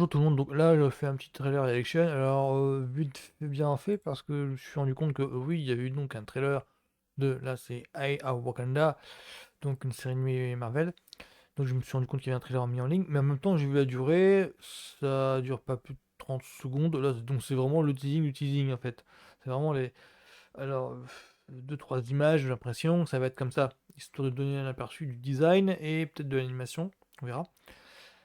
bonjour tout le monde. Donc là, je fais un petit trailer reaction. Alors, vite fait, bien fait, parce que je me suis rendu compte que oui, il y avait eu donc un trailer de, là, c'est Eye of Wakanda, donc une série animée Marvel. Donc je me suis rendu compte qu'il y avait un trailer mis en ligne, mais en même temps, j'ai vu la durée, ça dure pas plus de 30 secondes. Là, donc c'est vraiment le teasing du teasing en fait. C'est vraiment les. Alors, deux, trois images, j'ai l'impression, ça va être comme ça, histoire de donner un aperçu du design et peut-être de l'animation, on verra.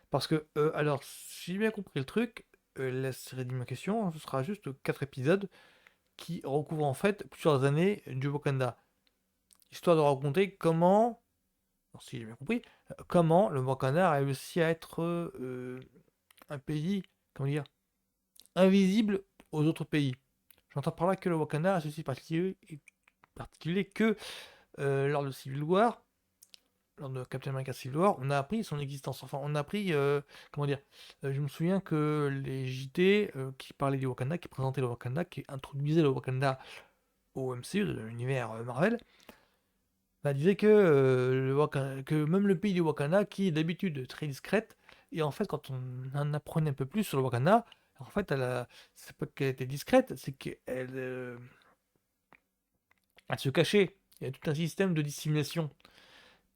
Parce que, alors, si j'ai bien compris le truc, la série d'animation, ce sera juste 4 épisodes qui recouvrent en fait plusieurs années du Wakanda. Histoire de raconter comment, alors, si j'ai bien compris, comment le Wakanda a réussi à être un pays, comment dire, invisible aux autres pays. J'entends par là que le Wakanda a ceci particulier que lors de Civil War, lors de Captain America Civil War, on a appris son existence. Enfin, on a appris, comment dire, je me souviens que les JT qui parlaient du Wakanda, qui présentaient le Wakanda, qui introduisaient le Wakanda au MCU, de l'univers Marvel, bah, disaient que, que même le pays du Wakanda, qui est d'habitude très discrète, et en fait, quand on en apprenait un peu plus sur le Wakanda, en fait, c'est pas qu'elle était discrète, c'est qu'elle elle se cachait. Il y a tout un système de dissimulation.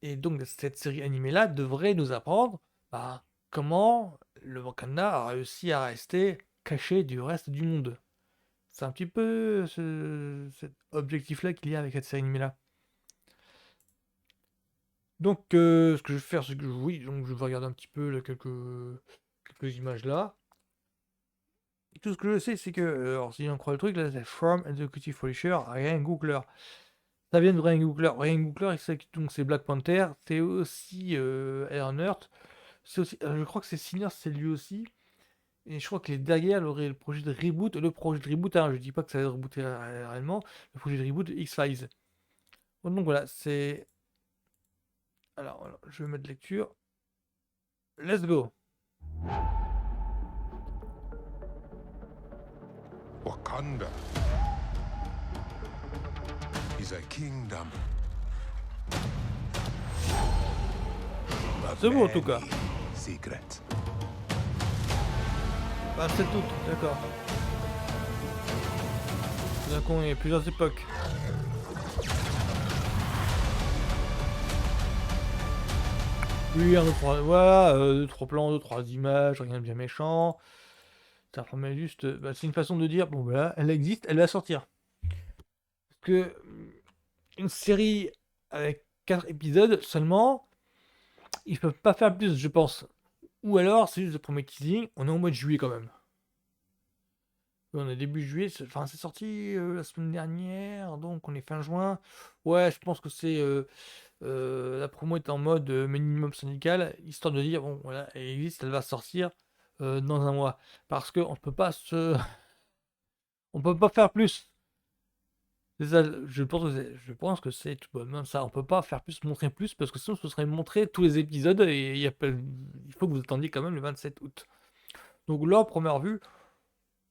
Et donc, cette série animée-là devrait nous apprendre bah, comment le Wakanda a réussi à rester caché du reste du monde. C'est un petit peu cet objectif-là qu'il y a avec cette série animée-là. Donc, ce que je vais faire, c'est que oui, donc je vais regarder un petit peu là, quelques images là. Et tout ce que je sais, c'est que, alors si on croit le truc, là, c'est From Executive Publisher, Ryan Coogler. Ça vient de Ryan Coogler. Ryan Coogler, donc c'est Black Panther, c'est aussi Ironheart. C'est aussi, je crois que c'est Sinners, c'est lui aussi. Et je crois qu'il est derrière le projet de reboot. Le projet de reboot, hein, je dis pas que ça va rebooter réellement. Le projet de reboot de X-Files. Donc voilà, c'est. Alors, je vais mettre lecture. Let's go. Wakanda is a kingdom Bah, of c'est beau en tout cas. many secrets. 27 août, d'accord. Tout d'un coup, il y a plusieurs époques. Oui, un, deux, trois, voilà, deux, trois plans, deux, trois images, rien de bien méchant. Ça promet juste. Bah, c'est une façon de dire, bon voilà, elle existe, elle va sortir. Parce que une série avec 4 épisodes seulement, ils peuvent pas faire plus, je pense. Ou alors, c'est juste le premier teasing, on est en mois de juillet quand même. On est début juillet, enfin c'est sorti la semaine dernière, donc on est fin juin. Ouais, je pense que c'est la promo est en mode minimum syndical, histoire de dire bon voilà, elle existe, elle va sortir dans un mois. Parce qu'on peut pas on peut pas faire plus. C'est ça, je pense que c'est tout bonnement ça. On peut pas faire plus, montrer plus, parce que sinon ce serait montrer tous les épisodes et il faut que vous attendiez quand même le 27 août. Donc là, première vue,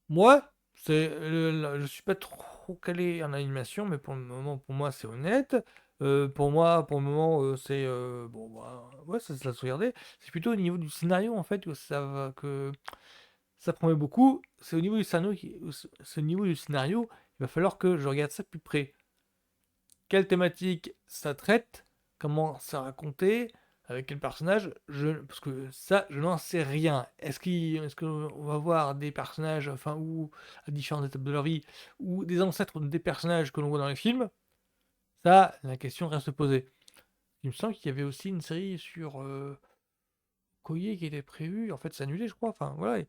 moi, je suis pas trop calé en animation, mais pour le moment, pour moi, c'est honnête. Pour moi, pour le moment, c'est bon, bah, ouais, ça se regarder. C'est plutôt au niveau du scénario en fait que ça promet beaucoup. C'est au niveau du scénario, c'est au niveau du scénario, il va falloir que je regarde ça de plus près. Quelle thématique ça traite, comment c'est raconté, avec quel personnage, parce que ça, je n'en sais rien. Est-ce qu'on va voir des personnages, enfin, ou à différentes étapes de leur vie, ou des ancêtres des personnages que l'on voit dans les films? Ça, la question reste posée. Il me semble qu'il y avait aussi une série sur Koye qui était prévue, en fait, c'est annulé, je crois. Enfin, voilà. Et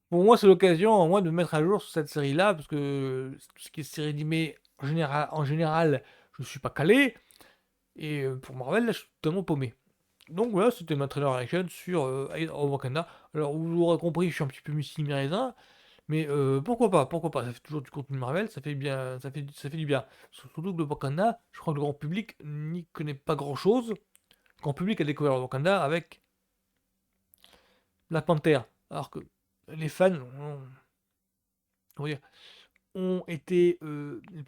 pour moi, c'est l'occasion, au moins, de me mettre à jour sur cette série-là, parce que tout ce qui est série animée, en général, je ne suis pas calé. Et pour Marvel, là, je suis totalement paumé. Donc voilà, c'était ma trailer reaction sur Eye of Wakanda. Alors, vous l'aurez compris, je suis un petit peu multi-mérisain, mais pourquoi pas, ça fait toujours du contenu Marvel, ça fait bien, ça fait du bien. Surtout que le Wakanda, je crois que le grand public n'y connaît pas grand-chose. Le grand public a découvert le Wakanda avec la Panthère, alors que les fans comment dire, ont été les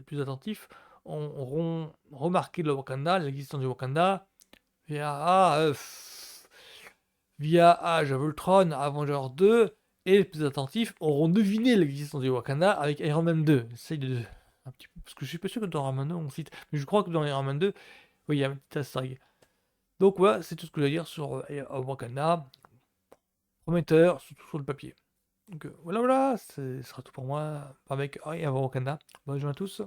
plus attentifs, auront remarqué le Wakanda, l'existence du Wakanda, et via Age of Ultron, Avengers 2, et les plus attentifs auront deviné l'existence du Wakanda avec Iron Man 2. J'essaye de... Un petit peu, parce que je suis pas sûr que dans Iron Man 2 on cite, mais je crois que dans Iron Man 2, oui, il y a un petit easter egg. Donc voilà, c'est tout ce que je veux dire sur Wakanda. Prometteur, surtout sur le papier. Donc voilà, ce sera tout pour moi avec Wakanda. Bonne journée à tous.